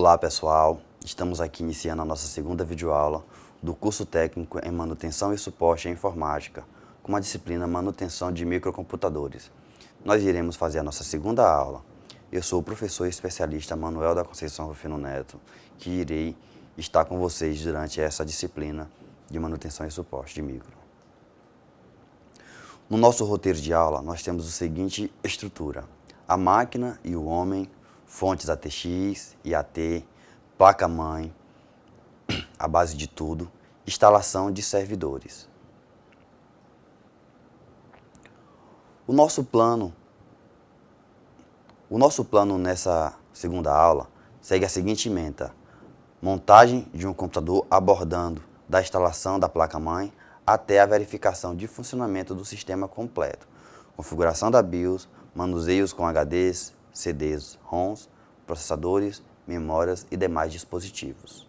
Olá pessoal, estamos aqui iniciando a nossa segunda videoaula do curso técnico em manutenção e suporte à informática, com a disciplina manutenção de microcomputadores. Nós iremos fazer a nossa segunda aula. Eu sou o professor especialista Manuel da Conceição Rufino Neto, que irei estar com vocês durante essa disciplina de manutenção e suporte de micro. No nosso roteiro de aula, nós temos a seguinte estrutura: a máquina e o homem, fontes ATX e AT, placa-mãe, a base de tudo, instalação de servidores. O nosso plano nessa segunda aula segue a seguinte ementa: montagem de um computador abordando da instalação da placa-mãe até a verificação de funcionamento do sistema completo, configuração da BIOS, manuseios com HDs, CDs, ROMs, processadores, memórias e demais dispositivos.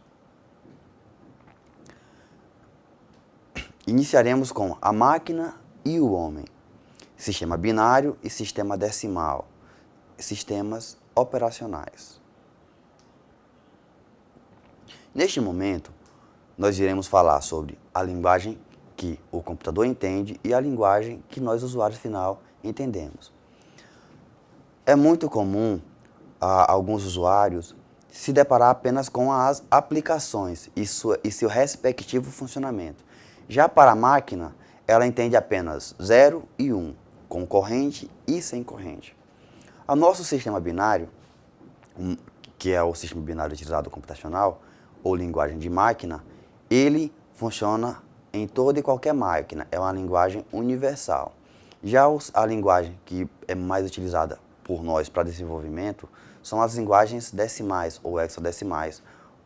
Iniciaremos com a máquina e o homem, sistema binário e sistema decimal, sistemas operacionais. Neste momento, nós iremos falar sobre a linguagem que o computador entende e a linguagem que nós, usuários final, entendemos. É muito comum a alguns usuários se deparar apenas com as aplicações e seu respectivo funcionamento. Já para a máquina, ela entende apenas 0 e 1, com corrente e sem corrente. O nosso sistema binário, que é o sistema binário utilizado computacional, ou linguagem de máquina, ele funciona em toda e qualquer máquina, é uma linguagem universal. Já a linguagem que é mais utilizada por nós para desenvolvimento são as linguagens decimais ou hexadecimais,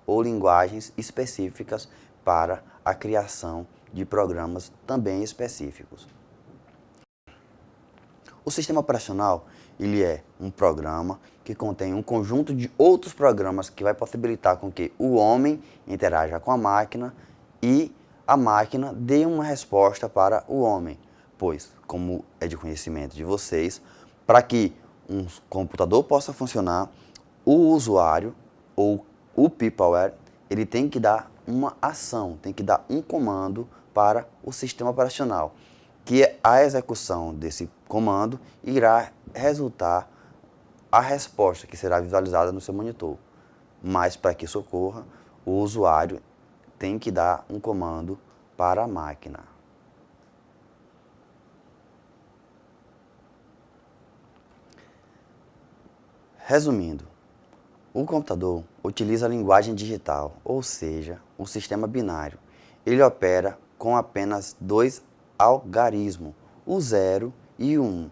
ou linguagens específicas para a criação de programas também específicos. O sistema operacional, ele é um programa que contém um conjunto de outros programas que vai possibilitar com que o homem interaja com a máquina e a máquina dê uma resposta para o homem, pois, como é de conhecimento de vocês, para que um computador possa funcionar, o usuário ou o peopleware, ele tem que dar uma ação, tem que dar um comando para o sistema operacional, que a execução desse comando irá resultar a resposta que será visualizada no seu monitor. Mas para que isso ocorra, o usuário tem que dar um comando para a máquina. Resumindo, o computador utiliza a linguagem digital, ou seja, o sistema binário. Ele opera com apenas dois algarismos, o 0 e o 1,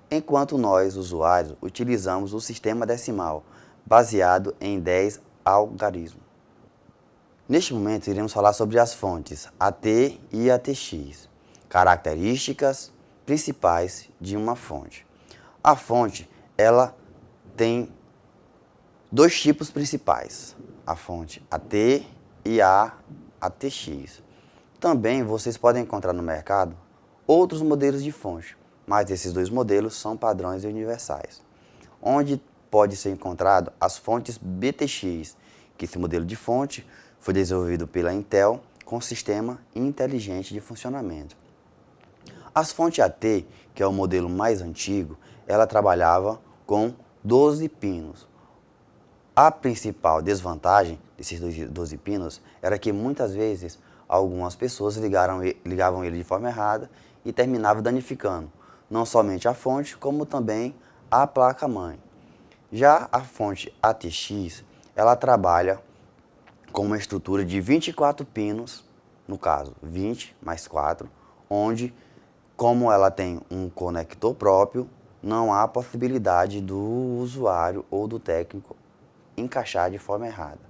enquanto nós, usuários, utilizamos o sistema decimal, baseado em 10 algarismos. Neste momento, iremos falar sobre as fontes AT e ATX, características principais de uma fonte. A fonte, ela tem dois tipos principais, a fonte AT e a ATX. Também vocês podem encontrar no mercado outros modelos de fonte, mas esses dois modelos são padrões e universais. Onde pode ser encontrado as fontes BTX, que esse modelo de fonte foi desenvolvido pela Intel com sistema inteligente de funcionamento. As fontes AT, que é o modelo mais antigo, ela trabalhava com 12 pinos. A principal desvantagem desses 12 pinos era que muitas vezes algumas pessoas ligavam ele de forma errada e terminavam danificando não somente a fonte, como também a placa-mãe. Já a fonte ATX, ela trabalha com uma estrutura de 24 pinos, no caso 20 mais 4, onde, como ela tem um conector próprio, não há possibilidade do usuário ou do técnico encaixar de forma errada.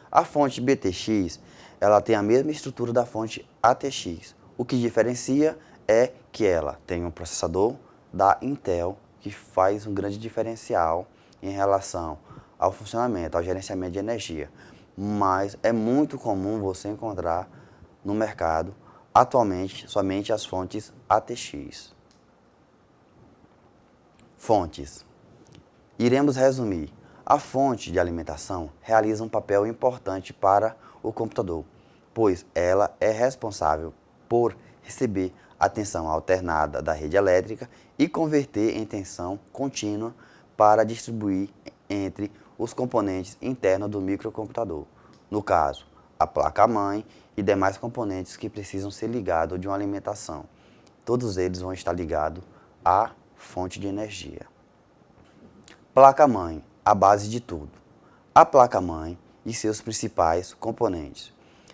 A fonte BTX, ela tem a mesma estrutura da fonte ATX. O que diferencia é que ela tem um processador da Intel, que faz um grande diferencial em relação ao funcionamento, ao gerenciamento de energia. Mas é muito comum você encontrar no mercado, atualmente, somente as fontes ATX. Fontes. Iremos resumir A fonte de alimentação realiza um papel importante para o computador, pois ela é responsável por receber a tensão alternada da rede elétrica e converter em tensão contínua para distribuir entre os componentes internos do microcomputador, no caso, a placa-mãe e demais componentes que precisam ser ligados de uma alimentação. Todos eles vão estar ligados à fonte de energia. Placa-mãe, a base de tudo. A placa-mãe e seus principais componentes.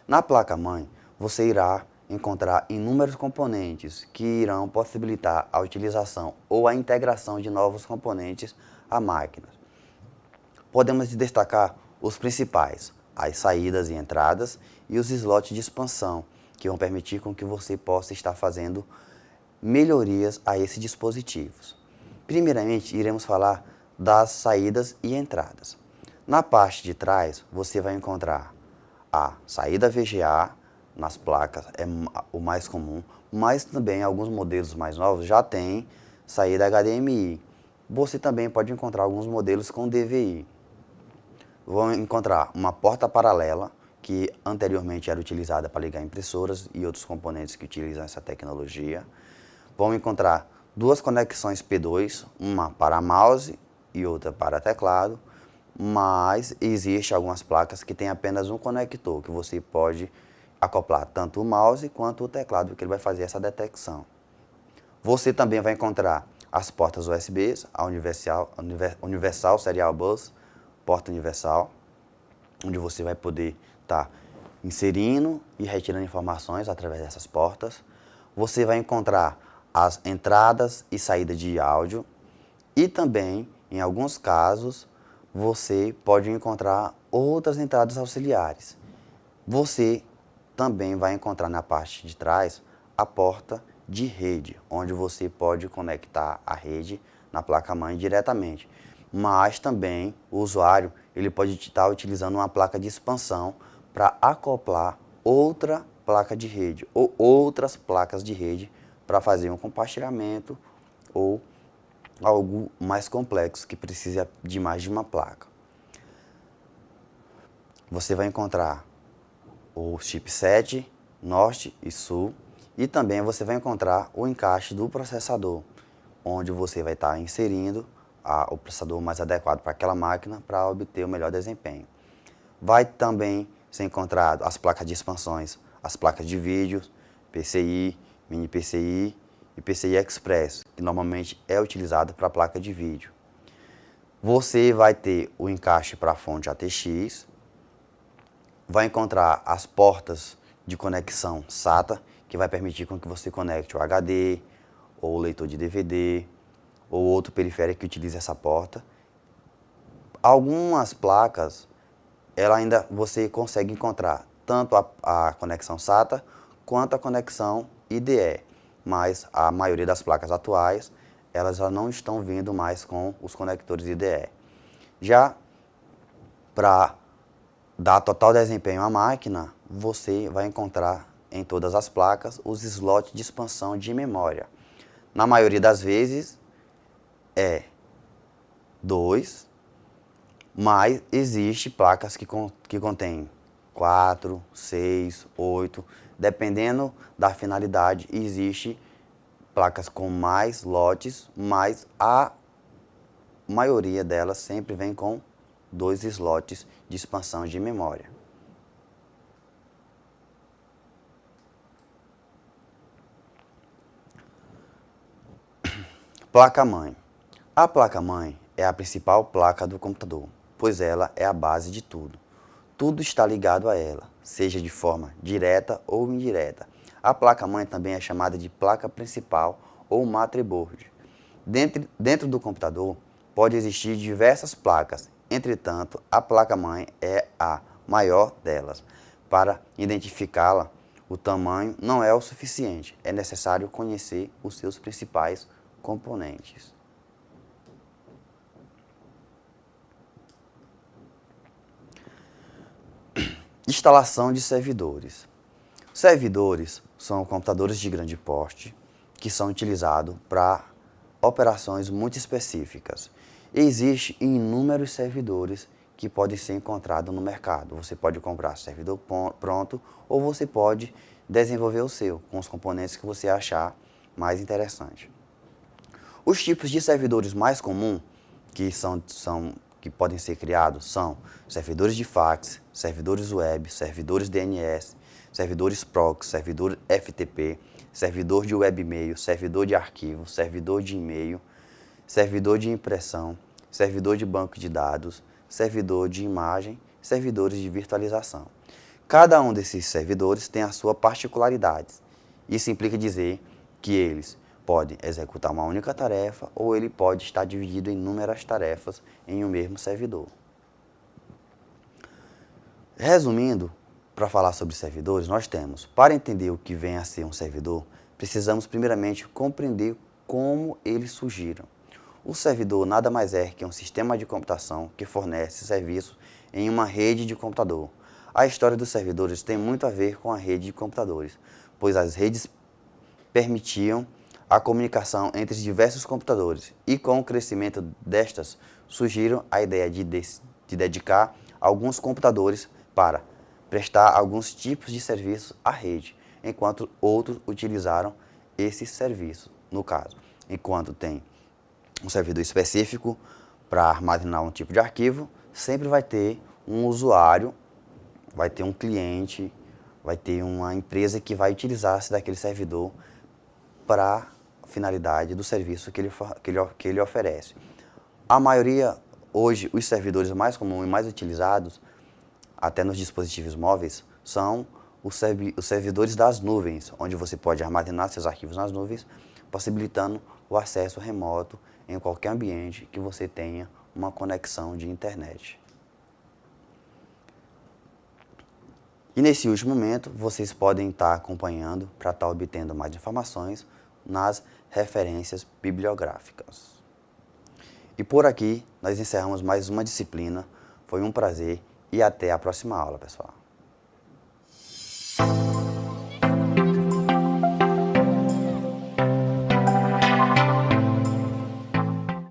Na placa-mãe, você irá encontrar inúmeros componentes que irão possibilitar a utilização ou a integração de novos componentes à máquina. Podemos destacar os principais, as saídas e entradas e os slots de expansão, que vão permitir com que você possa estar fazendo melhorias a esses dispositivos. Primeiramente, iremos falar das saídas e entradas. Na parte de trás, você vai encontrar a saída VGA, nas placas é o mais comum, mas também alguns modelos mais novos já têm saída HDMI. Você também pode encontrar alguns modelos com DVI. Vão encontrar uma porta paralela, que anteriormente era utilizada para ligar impressoras e outros componentes que utilizam essa tecnologia. Vão encontrar duas conexões P2, uma para mouse e outra para teclado, mas existem algumas placas que têm apenas um conector, que você pode acoplar tanto o mouse quanto o teclado, que ele vai fazer essa detecção. Você também vai encontrar as portas USB, a Universal Serial Bus, porta universal, onde você vai poder estar inserindo e retirando informações através dessas portas. Você vai encontrar as entradas e saídas de áudio e também, em alguns casos, você pode encontrar outras entradas auxiliares. Você também vai encontrar na parte de trás a porta de rede, onde você pode conectar a rede na placa-mãe diretamente. Mas também o usuário ele pode estar utilizando uma placa de expansão para acoplar outra placa de rede ou outras placas de rede para fazer um compartilhamento ou algo mais complexo que precisa de mais de uma placa. Você vai encontrar o chipset norte e sul e também você vai encontrar o encaixe do processador, onde você vai estar inserindo o processador mais adequado para aquela máquina para obter o melhor desempenho. Vai também ser encontrado as placas de expansões, as placas de vídeo, PCI, mini PCI e PCI Express, que normalmente é utilizado para a placa de vídeo. Você vai ter o encaixe para a fonte ATX, vai encontrar as portas de conexão SATA, que vai permitir com que você conecte o HD, ou o leitor de DVD, ou outro periférico que utilize essa porta. Algumas placas, você consegue encontrar tanto a conexão SATA, quanto a conexão IDE, mas a maioria das placas atuais, elas já não estão vindo mais com os conectores IDE. Já para dar total desempenho à máquina, você vai encontrar em todas as placas os slots de expansão de memória. Na maioria das vezes é 2, mas existe placas que contêm 4, 6, 8, dependendo da finalidade, existe placas com mais lotes, mas a maioria delas sempre vem com 2 slots de expansão de memória. Placa-mãe. A placa-mãe é a principal placa do computador, pois ela é a base de tudo. Tudo está ligado a ela, seja de forma direta ou indireta. A placa-mãe também é chamada de placa principal ou motherboard. Dentro do computador pode existir diversas placas. Entretanto, a placa-mãe é a maior delas. Para identificá-la, o tamanho não é o suficiente. É necessário conhecer os seus principais componentes. Instalação de servidores. Servidores são computadores de grande porte que são utilizados para operações muito específicas. Existem inúmeros servidores que podem ser encontrados no mercado. Você pode comprar servidor pronto ou você pode desenvolver o seu, com os componentes que você achar mais interessante. Os tipos de servidores mais comuns que podem ser criados são servidores de fax, servidores web, servidores DNS, servidores proxy, servidor FTP, servidor de webmail, servidor de arquivo, servidor de e-mail, servidor de impressão, servidor de banco de dados, servidor de imagem, servidores de virtualização. Cada um desses servidores tem a sua particularidade. Isso implica dizer que eles podem executar uma única tarefa ou ele pode estar dividido em inúmeras tarefas em um mesmo servidor. Resumindo, para falar sobre servidores, nós temos, para entender o que vem a ser um servidor, precisamos primeiramente compreender como eles surgiram. O servidor nada mais é que um sistema de computação que fornece serviço em uma rede de computador. A história dos servidores tem muito a ver com a rede de computadores, pois as redes permitiam a comunicação entre diversos computadores e com o crescimento destas surgiram a ideia de dedicar alguns computadores para prestar alguns tipos de serviços à rede, enquanto outros utilizaram esses serviços. No caso, enquanto tem um servidor específico para armazenar um tipo de arquivo, sempre vai ter um usuário, vai ter um cliente, vai ter uma empresa que vai utilizar-se daquele servidor para a finalidade do serviço que ele oferece. A maioria, hoje, os servidores mais comuns e mais utilizados, até nos dispositivos móveis, são os servidores das nuvens, onde você pode armazenar seus arquivos nas nuvens, possibilitando o acesso remoto em qualquer ambiente que você tenha uma conexão de internet. E nesse último momento, vocês podem estar acompanhando para estar obtendo mais informações nas referências bibliográficas. E por aqui, nós encerramos mais uma disciplina. Foi um prazer e até a próxima aula, pessoal.